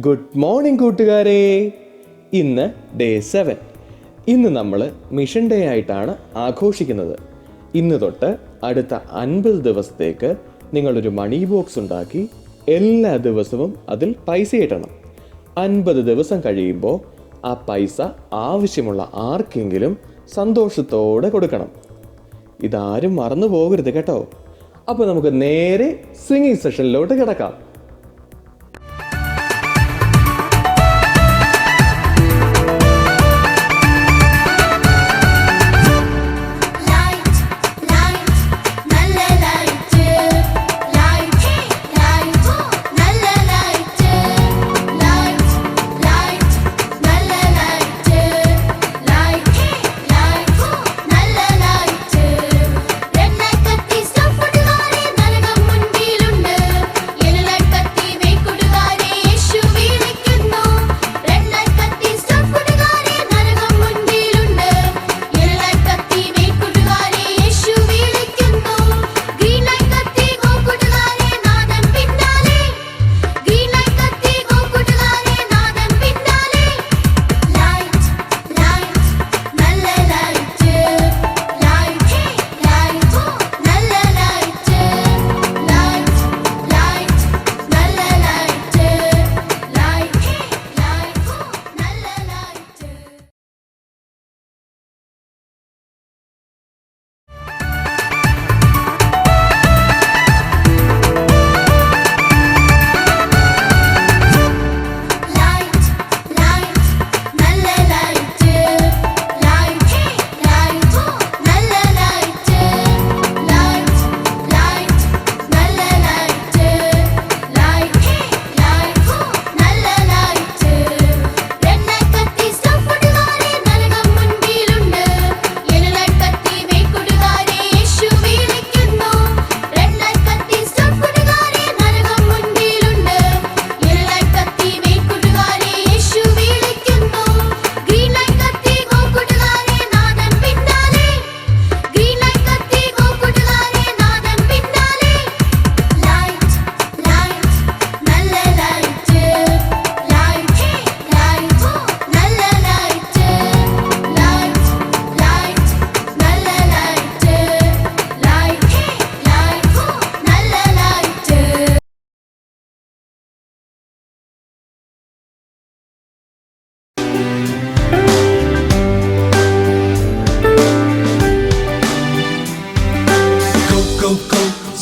Good morning കൂട്ടുകാരെ. ഇന്ന് day 7. ഇന്ന് നമ്മൾ മിഷൻ ഡേ ആയിട്ടാണ് ആഘോഷിക്കുന്നത്. ഇന്ന് തൊട്ട് അടുത്ത 50 ദിവസത്തേക്ക് നിങ്ങളൊരു മണി ബോക്സ് ഉണ്ടാക്കി എല്ലാ ദിവസവും അതിൽ പൈസ ഇടണം. 50 ദിവസം കഴിയുമ്പോൾ ആ പൈസ ആവശ്യമുള്ള ആർക്കെങ്കിലും സന്തോഷത്തോടെ കൊടുക്കണം. ഇതാരും മറന്നു പോകരുത് കേട്ടോ. അപ്പോൾ നമുക്ക് നേരെ സിംഗിങ് സെഷനിലോട്ട് കിടക്കാം.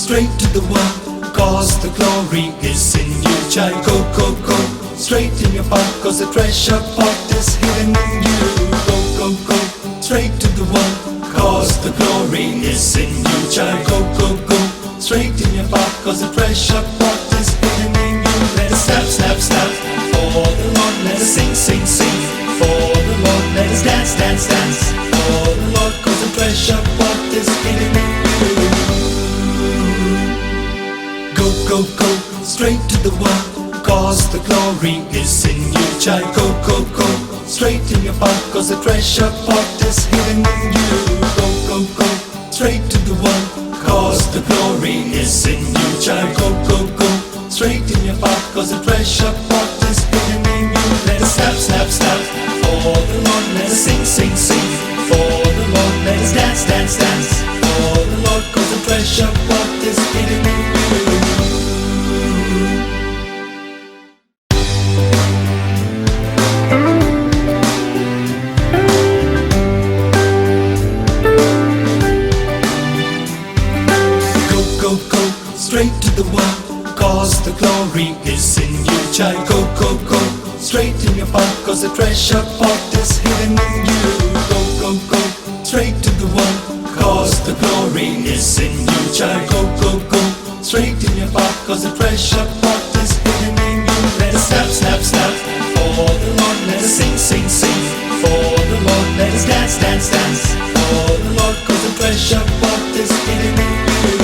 Straight to the one, cause the glory is in you, child. Go, go, go, straight in your path, cause the treasure pot is hidden in you. Go, go, go, straight to the one, cause the glory is in you, child. Go, go, go, straight in your path, cause the treasure pot is hidden in you. Let us snap, snap, snap, for the Lord. Let us sing, sing, sing, for the Lord. Let us dance, dance, dance, for the Lord, cause the treasure pot is hidden in you. Go, go, go, straight to the one, cause the glory is in you, child. Go, go, go, straight in your path, cause the treasure pot is hidden in you. Go, go, go, straight to the one, cause the glory is in you, child. Go, go, go, straight in your path, cause the treasure pot is hidden in you. Let us snap, snap, snap, for the Lord. Let us sing, sing, sing, for the Lord. Let us dance, dance, dance, for the Lord, cause the treasure pot is hidden in you. Straight to the one, cause the glory is in you, child. Go, go, go, straight in your path, cause the treasure pot is hidden in you. Go, go, go, straight to the one, cause the glory is in you, child. Go, go, go, straight in your path, cause the treasure pot is hidden in you. Let us snap, snap, snap, for the Lord. Let us sing, sing, sing, for the Lord. Let us dance, dance, dance, for the Lord, cause the treasure pot is hidden in you.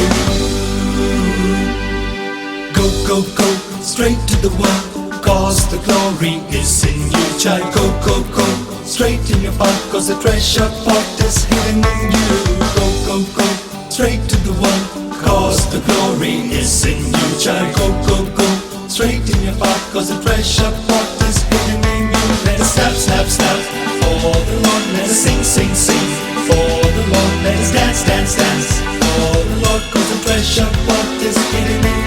Go, go, go, straight to the one, cause the glory is in you, child. Go, go, go, straight in your path, cause the treasure pot is hidden in you. Go, go, go, straight to the one, cause the glory is in you, child. Go, go, go, straight in your path, cause the treasure treasure pot is hidden in you. Let us snap, snap, snap for the Lord. Let us sing, sing, sing for the Lord. Let us dance, dance, dance for the Lord, 'cause the treasure pot is hidden in you.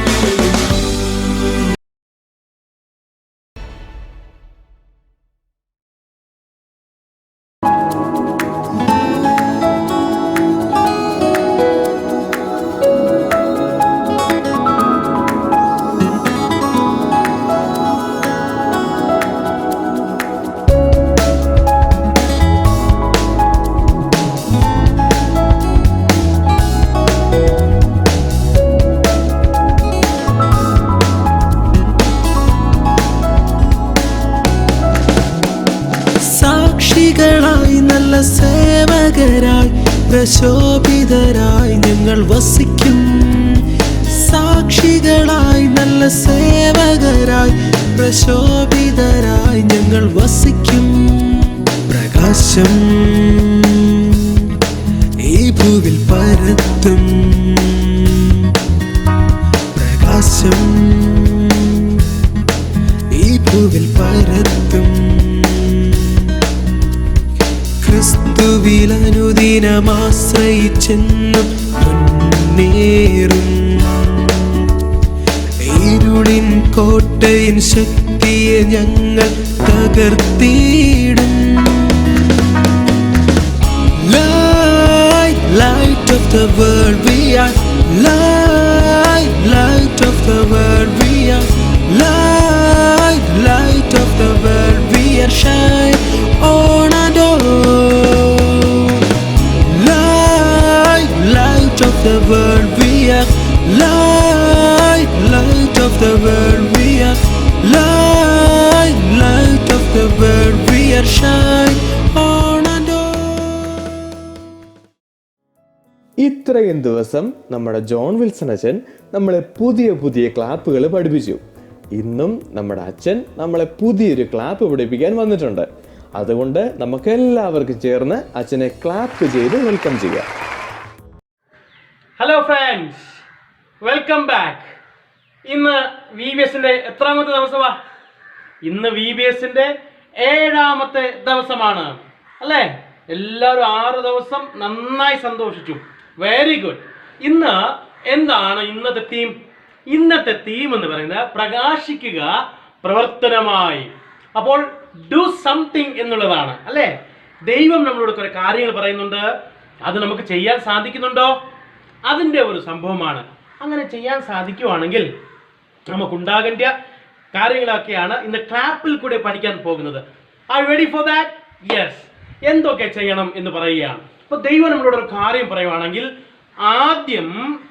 സാക്ഷികളായി നല്ല സേവകരായി പ്രശോഭിതരായി ഞങ്ങൾ വസിക്കും. സാക്ഷികളായി നല്ല സേവകരായി പ്രശോഭിതരായി ഞങ്ങൾ വസിക്കും. പ്രകാശം ഈ ഭൂവിൽ പരത്തും. പ്രകാശം ഈ ഭൂവിൽ പരത്തും. ക്രിസ്തുവിൽ അനുദിനമാശ്രയിച്ചെന്നും മുന്നേറും. ഇരുളിൻ കോട്ടയിൻ ശക്തിയെ ഞങ്ങൾ തകർത്തിടും. Light, light of the world we are. Light, light of the world we are. Light, light of the world we are. Shine on and on. Light, light of the world we are. Light, light of the world we are. Light, light of the world we are. Shine on and on. ഇത്രയും ദിവസം നമ്മുടെ John Wilson അച്ഛൻ നമ്മളെ പുതിയ പുതിയ ക്ലാപ്പുകൾ പഠിപ്പിച്ചു. ഇന്നും നമ്മുടെ അച്ഛൻ നമ്മളെ പുതിയൊരു ക്ലാപ്പ് പഠിപ്പിക്കാൻ വന്നിട്ടുണ്ട്. അതുകൊണ്ട് നമുക്ക് എല്ലാവർക്കും ചേർന്ന് അച്ഛനെ ക്ലാപ്പ് ചെയ്ത് വെൽക്കം ചെയ്യാം. Hello friends, welcome back. ഇന്ന് VBS എത്രാമത്തെ ദിവസമാണ്? ഇന്ന് VBS 7ാമത്തെ ദിവസമാണ് അല്ലേ? എല്ലാവരും 6 ദിവസം നന്നായി സന്തോഷിച്ചു. Very good. ഇന്ന് എന്താണ് ഇന്നത്തെ തീം? ഇന്നത്തെ തീം എന്ന് പറയുന്നത് പ്രകാശിക്കുക പ്രവർത്തനമായി. അപ്പോൾ ഡു സംതിങ് എന്നുള്ളതാണ് അല്ലേ? ദൈവം നമ്മളോട് കുറെ കാര്യങ്ങൾ പറയുന്നുണ്ട്. അത് നമുക്ക് ചെയ്യാൻ സാധിക്കുന്നുണ്ടോ? അതിൻ്റെ ഒരു സംഭവമാണ്. അങ്ങനെ ചെയ്യാൻ സാധിക്കുവാണെങ്കിൽ നമുക്കുണ്ടാകേണ്ട കാര്യങ്ങളൊക്കെയാണ് ഇന്ന് ക്ലാപ്പിൽ കൂടെ പഠിക്കാൻ പോകുന്നത്. Are you ready for that? Yes. എന്തൊക്കെ ചെയ്യണം എന്ന് പറയുകയാണ്. അപ്പോൾ ദൈവം നമ്മളോട് ഒരു കാര്യം പറയുവാണെങ്കിൽ ആദ്യം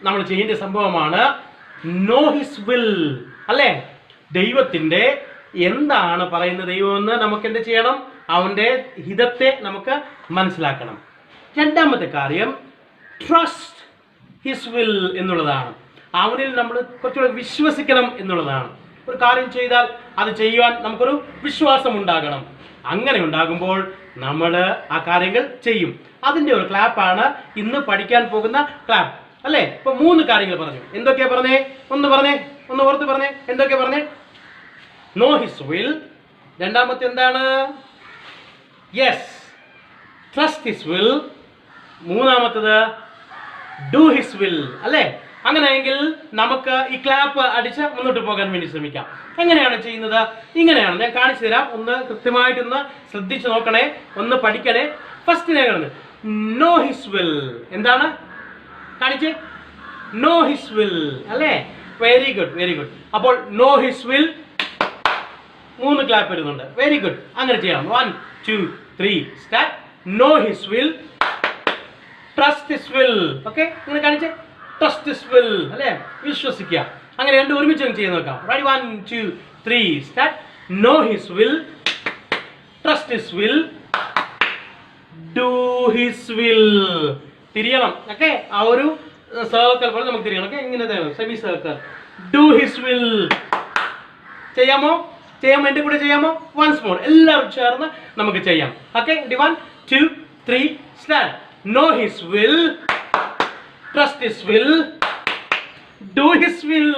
നമ്മൾ ചെയ്യേണ്ട സംഭവമാണ് നോ ഹിസ് വിൽ അല്ലേ? ദൈവത്തിൻ്റെ എന്താണ് പറയുന്ന ദൈവമെന്ന് നമുക്ക് എന്ത് ചെയ്യണം? അവൻ്റെ ഹിതത്തെ നമുക്ക് മനസ്സിലാക്കണം. രണ്ടാമത്തെ കാര്യം ട്രസ്റ്റ് ഹിസ് വിൽ എന്നുള്ളതാണ്. അവനിൽ നമ്മൾ കുറച്ചുകൂടെ വിശ്വസിക്കണം എന്നുള്ളതാണ്. ഒരു കാര്യം ചെയ്താൽ അത് ചെയ്യുവാൻ നമുക്കൊരു വിശ്വാസം ഉണ്ടാകണം. അങ്ങനെ ഉണ്ടാകുമ്പോൾ നമ്മൾ ആ കാര്യങ്ങൾ ചെയ്യും. അതിൻ്റെ ഒരു ക്ലാപ്പാണ് ഇന്ന് പഠിക്കാൻ പോകുന്ന ക്ലാപ്പ് അല്ലേ? ഇപ്പൊ 3 കാര്യങ്ങൾ പറഞ്ഞു. എന്തൊക്കെയാ പറഞ്ഞേ? ഒന്ന് ഓർത്ത് പറഞ്ഞേ. എന്തൊക്കെയാ പറഞ്ഞേ? Know his will. രണ്ടാമത്തെ എന്താണ്? Yes, trust his will. മൂന്നാമത്തത് ഡു ഹിസ് വിൽ അല്ലേ? അങ്ങനെയെങ്കിൽ നമുക്ക് ഈ ക്ലാപ്പ് അടിച്ച് മുന്നോട്ട് പോകാൻ വേണ്ടി ശ്രമിക്കാം. എങ്ങനെയാണ് ചെയ്യുന്നത്? ഇങ്ങനെയാണ് ഞാൻ കാണിച്ചു തരാം. ഒന്ന് കൃത്യമായിട്ടൊന്ന് ശ്രദ്ധിച്ചു നോക്കണേ, ഒന്ന് പഠിക്കണേ. ഫസ്റ്റ് ഞാൻ നോ ഹിസ് വിൽ. എന്താണ് കാണിച്ച്? നോ ഹിസ് വിൽ അല്ലേ? Very good, very good. അപ്പോൾ നോ ഹിസ് വിൽ 3 ക്ലാപ്പ് വരുന്നുണ്ട്. Very good. അങ്ങനെ ചെയ്യണം. 1 2 3 start. Know his will, trust his will. Okay, ഇങ്ങനെ കാണിച്ച് ട്രസ്റ്റ് ഹിസ് വിൽ അല്ലേ? വിശ്വസിക്കുക. അങ്ങനെ രണ്ടും ഒരുമിച്ച് ചെയ്ത് നോക്കാം. Ready? 1 2 3 start. Know his will, trust his will, do his will. തിരിയണം. ഓക്കെ, ആ ഒരു സർക്കിൾ പോലെ നമുക്ക് തിരിയണം. ഓക്കെ, ഇങ്ങനെ semi circle. Do his will. ചെയ്യാമോ? എൻ്റെ കൂടെ ചെയ്യാമോ? വൺസ് മോർ എല്ലാവരും ചേർന്ന് നമുക്ക് ചെയ്യാം. Okay, 1 2 3 start. Know his will, trust his will, do his will.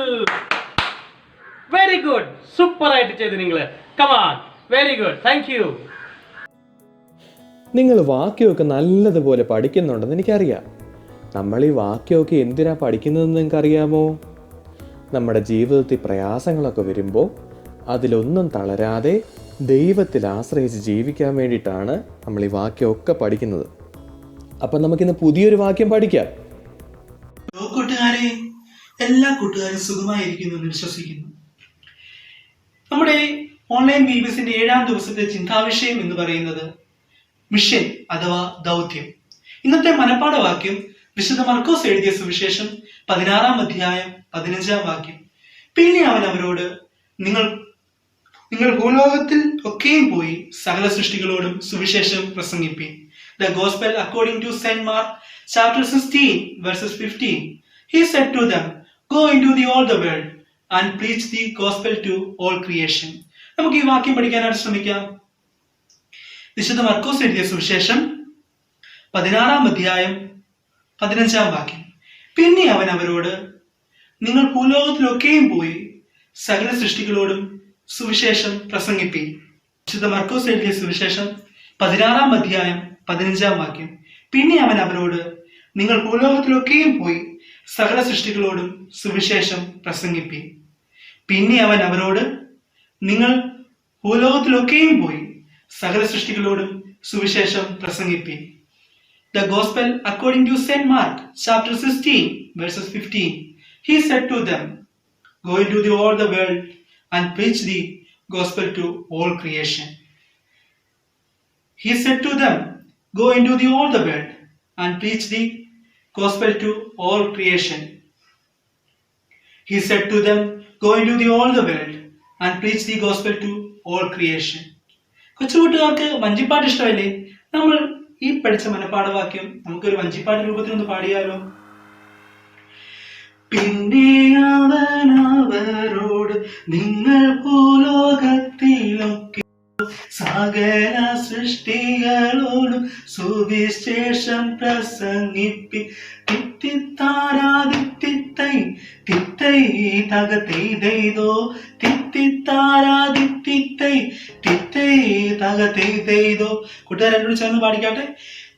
Very good, super ആയിട്ട് ചെയ്തു നിങ്ങൾ. Come on, very good, thank you. നിങ്ങൾ വാക്യമൊക്കെ നല്ലതുപോലെ പഠിക്കുന്നുണ്ടെന്ന് എനിക്കറിയാം. നമ്മൾ ഈ വാക്യമൊക്കെ എന്തിനാ പഠിക്കുന്നതെന്ന് നിങ്ങൾക്കറിയാമോ? നമ്മുടെ ജീവിതത്തിൽ പ്രയാസങ്ങളൊക്കെ വരുമ്പോൾ അതിലൊന്നും തളരാതെ ദൈവത്തിൽ ആശ്രയിച്ച് ജീവിക്കാൻ വേണ്ടിയിട്ടാണ് നമ്മൾ ഈ വാക്യമൊക്കെ പഠിക്കുന്നത്. അപ്പം നമുക്കിന്ന് പുതിയൊരു വാക്യം പഠിക്കാം. കൂട്ടുകാരെ, എല്ലാ കൂട്ടുകാരും സുഖമായിരിക്കുന്നു എന്ന് വിശ്വസിക്കുന്നു. നമ്മുടെ ഓൺലൈൻ VBSന്റെ 7-ാം ദിവസത്തെ ചിന്താവിഷയം എന്ന് പറയുന്നത് മിഷൻ അഥവാ ദൗത്യം. ഇന്നത്തെ മനപ്പാഠവാക്യം വിശുദ്ധ മർക്കോസ് എഴുതിയ സുവിശേഷം 16-ാം അധ്യായം 15-ാം വാക്യം. പിന്നെ അവൻ അവരോട്, നിങ്ങൾ ഭൂലോകത്തിൽ ഒക്കെയും പോയി സകല സൃഷ്ടികളോടും സുവിശേഷം പ്രസംഗിപ്പീൻ. The Gospel according to St. Mark chapter 16 verses 15. He said to them, go into all the world and preach the gospel to all creation. നമുക്ക് ഈ വാക്യം പഠിക്കാനായിട്ട് ശ്രമിക്കാം. വിശുദ്ധ മർക്കോസ് എഴുതിയ സുവിശേഷം 16-ാം അധ്യായം 15-ാം വാക്യം. പിന്നെ അവൻ അവരോട്, നിങ്ങൾ ഭൂലോകത്തിലൊക്കെയും പോയി സകല സൃഷ്ടികളോടും സുവിശേഷം പ്രസംഗിപ്പീൻ. വിശുദ്ധ മർക്കോസ് എഴുതിയ സുവിശേഷം 16-ാം അധ്യായം 15-ാം വാക്യം. പിന്നെ അവൻ അവരോട്, നിങ്ങൾ ഭൂലോകത്തിലൊക്കെയും പോയി സകല സൃഷ്ടികളോടും സുവിശേഷം പ്രസംഗിപ്പീൻ. പിന്നെ അവൻ അവരോട്, നിങ്ങൾ ഭൂലോകത്തിലൊക്കെയും പോയി സകല സൃഷ്ടികളോടും സുവിശേഷം പ്രസംഗിപ്പീൻ. The Gospel according to St. Mark chapter 16 verses 15. He said to them, go into all the world and preach the gospel to all creation. He said to them, go into all the world and preach the gospel to all creation. He said to them, go into all the world and preach the gospel to all creation. കൊച്ചുകൂട്ടുകാർക്ക് വഞ്ചിപ്പാട്ട് ഇഷ്ടമല്ലേ? നമ്മൾ ഈ പഠിച്ച മനപ്പാഠവാക്യം നമുക്കൊരു വഞ്ചിപ്പാട്ട് രൂപത്തിൽ ഒന്ന് പാടിയാലോ? പിന്നെ അവൻ അവരോട്, നിങ്ങൾ ഭൂലോകത്തിലൊക്കെ സകല സൃഷ്ടികളോടും സുവിശേഷം പ്രസംഗിപ്പി. തിത്തിത്താരാദിത്തിത്തൈ തിത്തൈ തകതെയ്തെയ്തോ തിത്തിത്താരാദിത്തിത്തൈ തിത്തൈ തകതെയ്തെയ്തോ. കൂട്ടുകാർ എന്നോട് ചേർന്ന് പാടിക്കാട്ടെ.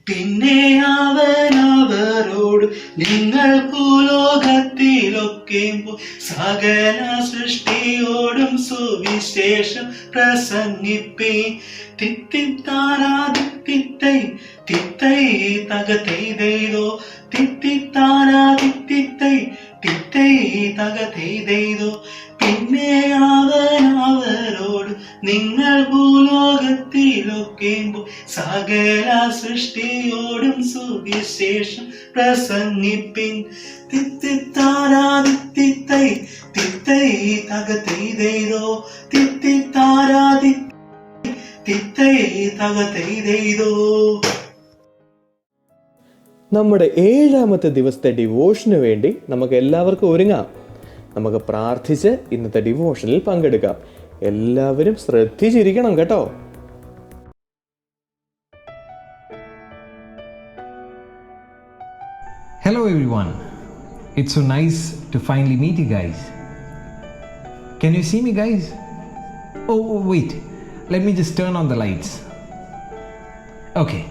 പിന്നെ അവൻ അവരോട്, നിങ്ങൾ ഭൂലോകത്തിലൊക്കെ സകല സൃഷ്ടിയോടും സുവിശേഷം പ്രസംഗിപ്പീൻ. തിത്തിത്താരാദിത്തിത്തൈ തിത്തൈ തകതെയ്തെയ്തോ തിത്തിത്താരാദിത്തിത്തൈ തിത്തൈ തകതെയ്തെയ്തോ. പിന്നെ അവൻ അവരോട്, നിങ്ങൾ ഭൂലോകത്തിലൊക്കെ സകല സൃഷ്ടിയോടും സുവിശേഷം പ്രസംഗിപ്പിൻ. തിത്തിത്താരാദിത്തിത്തൈ തിത്തൈ തകതെയ്തെയ്തോ തിത്തിത്താരാദിത്തിത്തൈ തകതെയ്തെയ്തോ. നമ്മുടെ 7-ാമത്തെ ദിവസത്തെ ഡിവോഷന് വേണ്ടി നമുക്ക് എല്ലാവർക്കും ഒരുങ്ങാം. നമുക്ക് പ്രാർത്ഥിച്ച് ഇന്നത്തെ ഡിവോഷനിൽ പങ്കെടുക്കാം. എല്ലാവരും ശ്രദ്ധിച്ചിരിക്കണം കേട്ടോ. Hello everyone. It's so nice to finally meet you guys. Can you see me guys? Oh wait, let me just turn on the lights. Okay,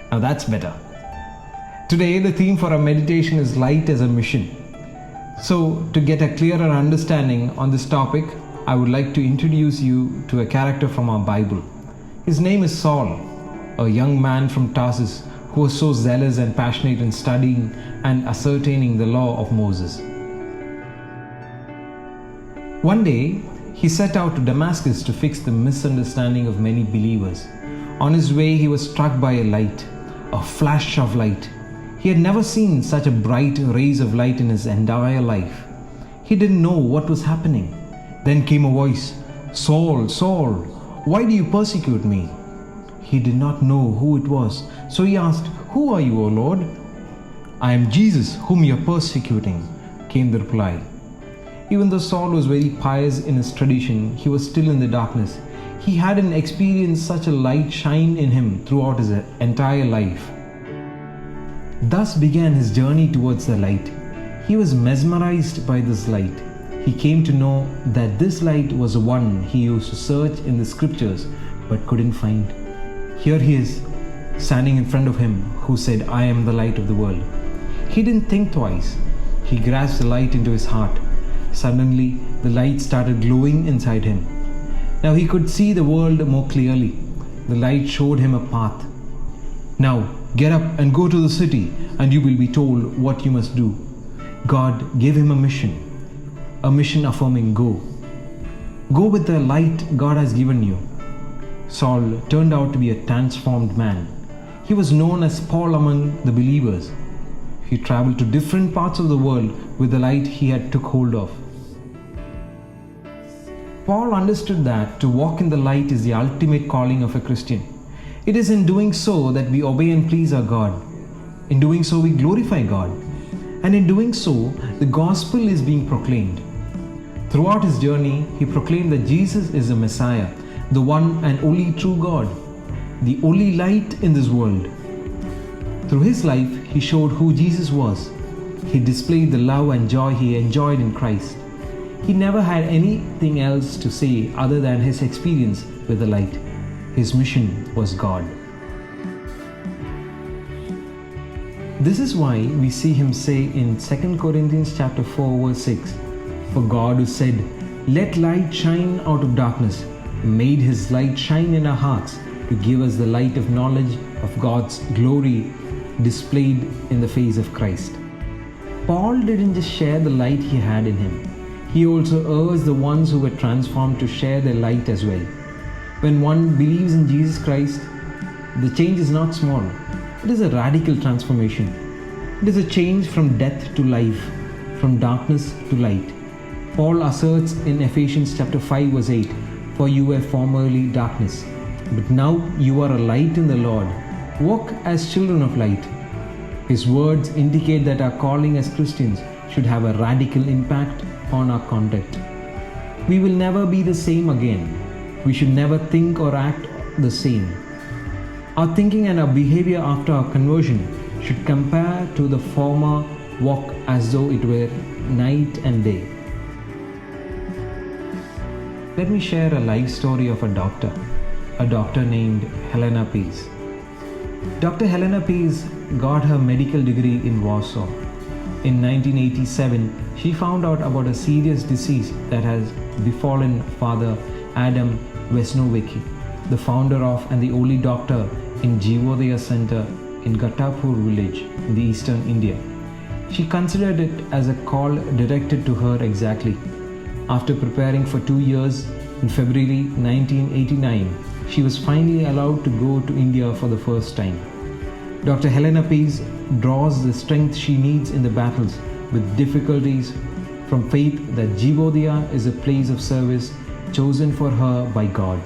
now that's better. Today the theme for our meditation is light as a mission. So to get a clearer understanding on this topic, I would like to introduce you to a character from our Bible. His name is Saul, a young man from Tarsus who was so zealous and passionate in studying and ascertaining the law of Moses. One day, he set out to Damascus to fix the misunderstanding of many believers. On his way, he was struck by a light, a flash of light. He had never seen such a bright rays of light in his entire life. He didn't know what was happening. Then came a voice, "Saul, Saul, why do you persecute me?" He did not know who it was, so he asked, "Who are you, O Lord?" "I am Jesus, whom you are persecuting," came the reply. Even though Saul was very pious in his tradition, he was still in the darkness. He hadn't experienced such a light shine in him throughout his entire life. Thus began his journey towards the light. He was mesmerized by this light. he came to know that this light was the one he used to search in the scriptures but couldn't find. Here he is, standing in front of him who said, "I am the light of the world." He didn't think twice. He grasped the light into his heart. Suddenly, the light started glowing inside him. Now he could see the world more clearly. The light showed him a path. "Now, get up and go to the city, and you will be told what you must do." God gave him a mission affirming, "Go. Go with the light God has given you." Saul turned out to be a transformed man. He was known as Paul among the believers. He traveled to different parts of the world with the light he had took hold of. Paul understood that to walk in the light is the ultimate calling of a Christian. It is in doing so that we obey and please our God. In doing so, we glorify God. And in doing so, the gospel is being proclaimed. Throughout his journey, he proclaimed that Jesus is the Messiah, the one and only true God, the only light in this world. Through his life, he showed who Jesus was. He displayed the love and joy he enjoyed in Christ. He never had anything else to say other than his experience with the light. His mission was God. This is why we see him say in 2 Corinthians chapter 4 verse 6, "For God who said, 'Let light shine out of darkness,' made his light shine in our hearts to give us the light of knowledge of God's glory displayed in the face of Christ." Paul didn't just share the light he had in him. He also urged the ones who were transformed to share their light as well. When one believes in Jesus Christ, the change is not small. It is a radical transformation. It is a change from death to life, from darkness to light. Paul asserts in Ephesians chapter 5 verse 8, "For you were formerly darkness, but now you are a light in the Lord. Walk as children of light." His words indicate that our calling as Christians should have a radical impact on our conduct. We will never be the same again. We should never think or act the same. Our thinking and our behavior after our conversion should compare to the former walk as though it were night and day. Let me share a life story of a doctor named Helena Pease. Dr. Helena Pease got her medical degree in Warsaw. In 1987, she found out about a serious disease that has befallen Father Adam Vesnovicki, the founder of and the only doctor in Jivodaya Center in Gatapur village in the eastern India. She considered it as a call directed to her exactly. After preparing for 2 years, in February 1989, she was finally allowed to go to India for the first time. Dr. Helena Pease draws the strength she needs in the battles with difficulties from faith that Jivodaya is a place of service chosen for her by God.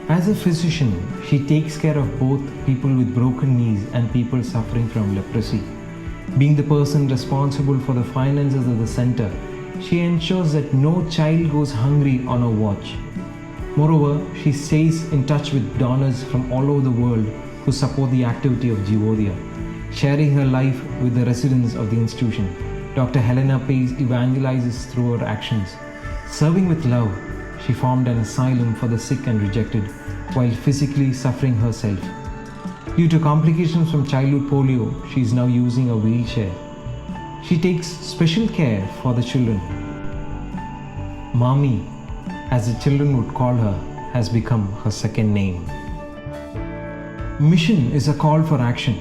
As a physician, she takes care of both people with broken knees and people suffering from leprosy. Being the person responsible for the finances of the center, she ensures that no child goes hungry on her watch. Moreover, she stays in touch with donors from all over the world who support the activity of Jivodaya, sharing her life with the residents of the institution. Dr. Helena Pease evangelizes through her actions. Serving with love, she formed an asylum for the sick and rejected while physically suffering herself. Due to complications from childhood polio, she is now using a wheelchair. She takes special care for the children. Mommy, as the children would call her, has become her second name. Mission is a call for action.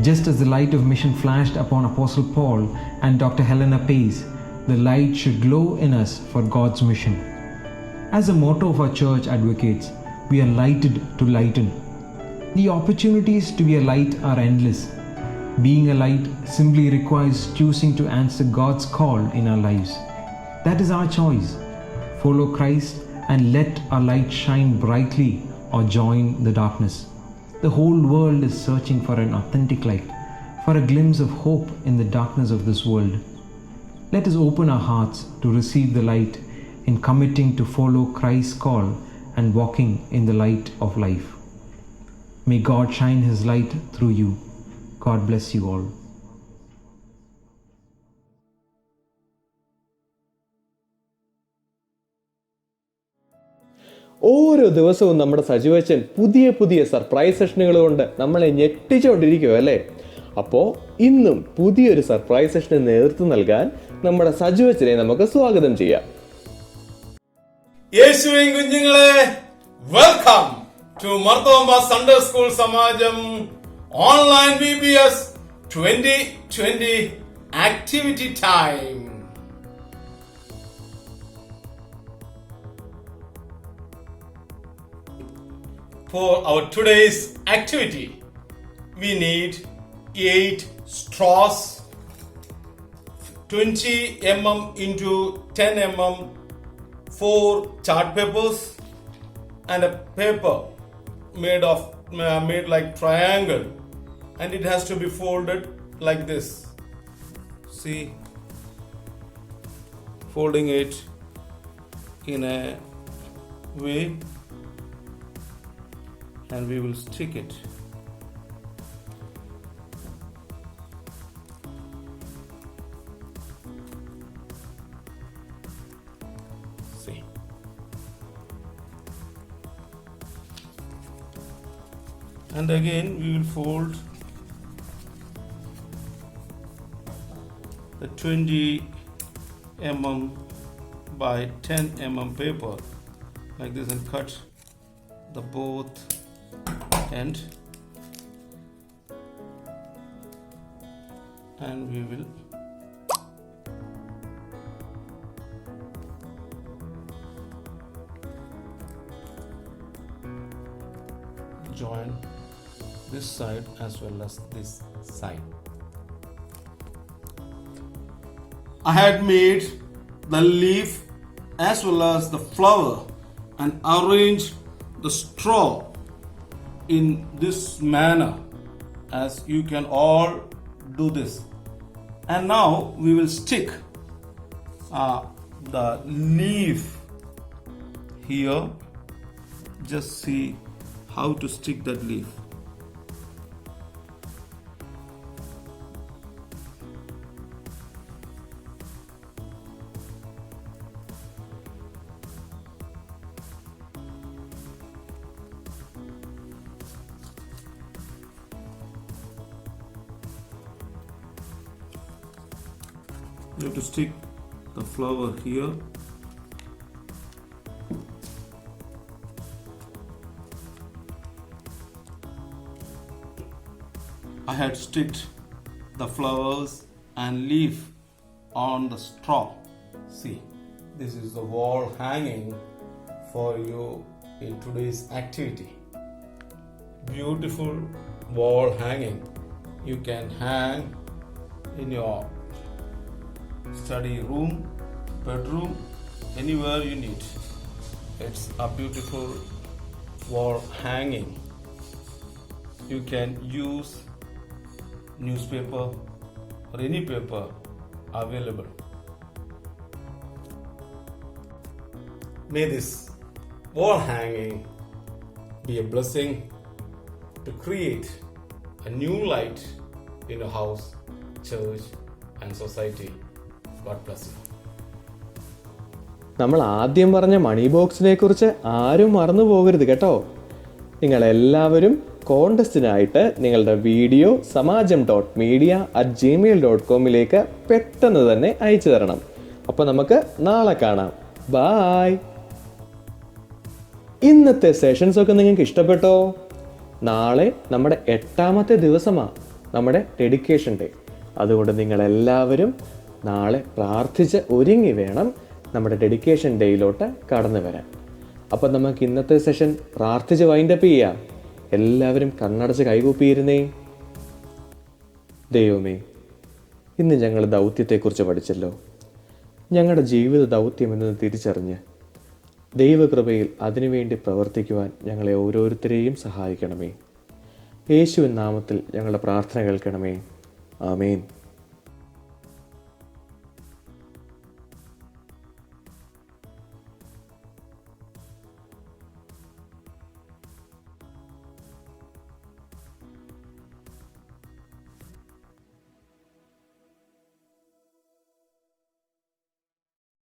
Just as the light of mission flashed upon Apostle Paul and Dr. Helena Pease, the light should glow in us for God's mission. As the motto of our church advocates, we are lighted to lighten. The opportunities to be a light are endless. Being a light simply requires choosing to answer God's call in our lives. That is our choice. Follow Christ and let our light shine brightly or join the darkness. The whole world is searching for an authentic light, for a glimpse of hope in the darkness of this world. Let us open our hearts to receive the light in committing to follow Christ's call and walking in the light of life. May God shine His light through you. God bless you all. ഓരോ ദിവസവും നമ്മുടെ സജുവച്ചൻ പുതിയ പുതിയ surprise സെഷനുകൾ കൊണ്ട് നമ്മളെ ഞെട്ടിച്ചുകൊണ്ടിരിക്കുക അല്ലേ? അപ്പോൾ ഇന്നും പുതിയൊരു സർപ്രൈസ് സെഷന് നേതൃത്വം നൽകാൻ നമ്മുടെ സജുവച്ചനെ നമുക്ക് സ്വാഗതം ചെയ്യാം. യേശുവിൻ കുഞ്ഞുങ്ങളെ, welcome to Marthoma Sunday school Samajam online VBS 2020 activity time. For our today's activity, we need 8 straws, 20 mm into 10 mm, 4 chart papers, and a paper made like triangle, and it has to be folded like this. See, folding it in a way, and we will stick it. See, and again we will fold the 20 mm by 10 mm paper like this and cut the both end, and we will join this side as well as this side. I had made the leaf as well as the flower and arranged the straw in this manner, as you can all do this. And now we will stick the leaf here. Just see how to stick that leaf. You have to stick the flower here. I had sticked the flowers and leaf on the straw. See, this is the wall hanging for you in today's activity. Beautiful wall hanging. You can hang in your study room, bedroom, anywhere you need. It's a beautiful wall hanging. You can use newspaper or any paper available. May this wall hanging be a blessing to create a new light in your house, church and society. God bless you. നമ്മൾ ആദ്യം പറഞ്ഞ മണി ബോക്സിനെ കുറിച്ച് ആരും മറന്നു പോകരുത് കേട്ടോ. നിങ്ങളെല്ലാവരും കോൺടെസ്റ്റിനായിട്ട് നിങ്ങളുടെ വീഡിയോ samajam.media@gmail.com പെട്ടെന്ന് തന്നെ അയച്ചു തരണം. അപ്പോൾ നമുക്ക് നാളെ കാണാം. ബായ്. ഇന്നത്തെ സെഷൻസ് ഒക്കെ നിങ്ങൾക്ക് ഇഷ്ടപ്പെട്ടോ? നാളെ നമ്മുടെ 8ാമത്തെ ദിവസമാണ്, നമ്മുടെ ഡെഡിക്കേഷൻ ഡേ. അതുകൊണ്ട് നിങ്ങളെല്ലാവരും നാളെ പ്രാർത്ഥിച്ച് ഒരുങ്ങി വേണം നമ്മുടെ ഡെഡിക്കേഷൻ ഡേയിലോട്ട് കടന്നു വരാൻ. അപ്പം നമുക്ക് ഇന്നത്തെ സെഷൻ പ്രാർത്ഥിച്ച് വൈൻഡപ്പ് ചെയ്യാം. എല്ലാവരും കണ്ണടച്ച് കൈകൂപ്പിയിരുന്നേ. ദൈവമേ, ഇന്ന് ഞങ്ങൾ ദൗത്യത്തെക്കുറിച്ച് പഠിച്ചല്ലോ. ഞങ്ങളുടെ ജീവിത ദൗത്യം എന്നത് തിരിച്ചറിഞ്ഞ് ദൈവകൃപയിൽ അതിനുവേണ്ടി പ്രവർത്തിക്കുവാൻ ഞങ്ങളെ ഓരോരുത്തരെയും സഹായിക്കണമേ. യേശുവിൻ നാമത്തിൽ ഞങ്ങളുടെ പ്രാർത്ഥന കേൾക്കണമേ. ആമേൻ.